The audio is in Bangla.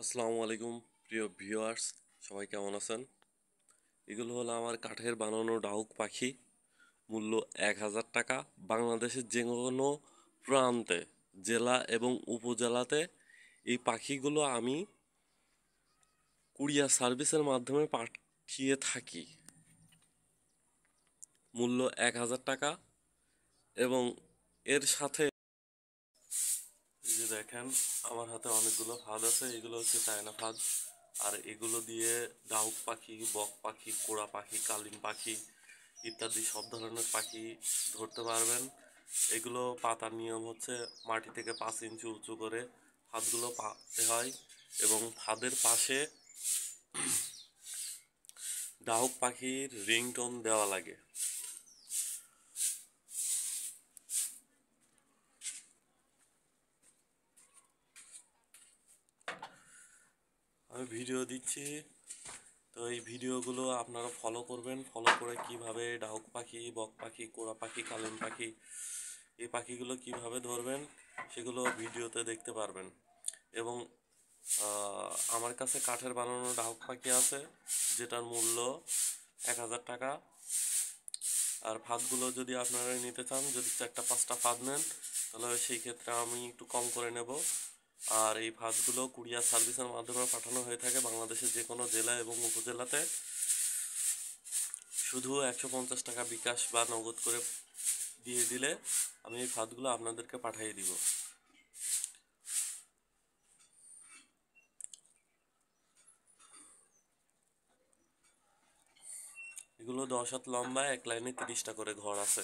আসসালামু আলাইকুম প্রিয় ভিউয়ার্স, সবাই কেমন আছেন? এগুলো হলো আমার কাঠের বানানো ডাহুক পাখি। মূল্য 1,000 টাকা। বাংলাদেশের যে কোনো প্রান্তে, জেলা এবং উপজেলাতে এই পাখিগুলো আমি কুরিয়ার সার্ভিসের মাধ্যমে পাঠিয়ে থাকি। মূল্য 1,000 টাকা। এবং এর সাথে এই যে দেখেন, আমার হাতে অনেকগুলো ফাঁদ আছে। এগুলো হচ্ছে চায়না ফাঁদ। আর এগুলো দিয়ে ডাহুক পাখি, বক পাখি, কোড়া পাখি, কালিম পাখি ইত্যাদি সব ধরনের পাখি ধরতে পারবেন। এগুলো পাতার নিয়ম হচ্ছে মাটি থেকে 5 ইঞ্চি উঁচু করে ফাঁদগুলো পাততে হয় এবং ফাঁদের পাশে ডাহুক পাখির রিংটোন দেওয়া লাগে। আমি ভিডিও দিচ্ছি, তো এই ভিডিওগুলো আপনারা ফলো করবেন। ফলো করে কিভাবে ডাহুক পাখি, বক পাখি, কোড়া পাখি, কালিম পাখি এই পাখিগুলো কিভাবে ধরবেন সেগুলো ভিডিওতে দেখতে পারবেন। এবং আমার কাছে কাঠের বানানো ডাহুক পাখি আছে, যেটার মূল্য 1,000 টাকা। আর ফাঁদগুলো যদি আপনারা নিতে চান, যদি 4-5টা ফাঁদ নেন, তাহলে সেই ক্ষেত্রে আমি একটু কম করে নেব। আর এই ফাঁদগুলো কুরিয়ার সার্ভিসের মাধ্যমে পাঠানো হয়ে থাকে বাংলাদেশের যে কোনো জেলা এবং উপজেলাতে। শুধু 150 টাকা বিকাশ বা নগদ করে দিয়ে দিলে আমি এই ফাঁদগুলো আপনাদেরকে পাঠিয়ে দিব। এগুলো 10 হাত লম্বা, এক লাইনে 30টা করে ঘর আছে।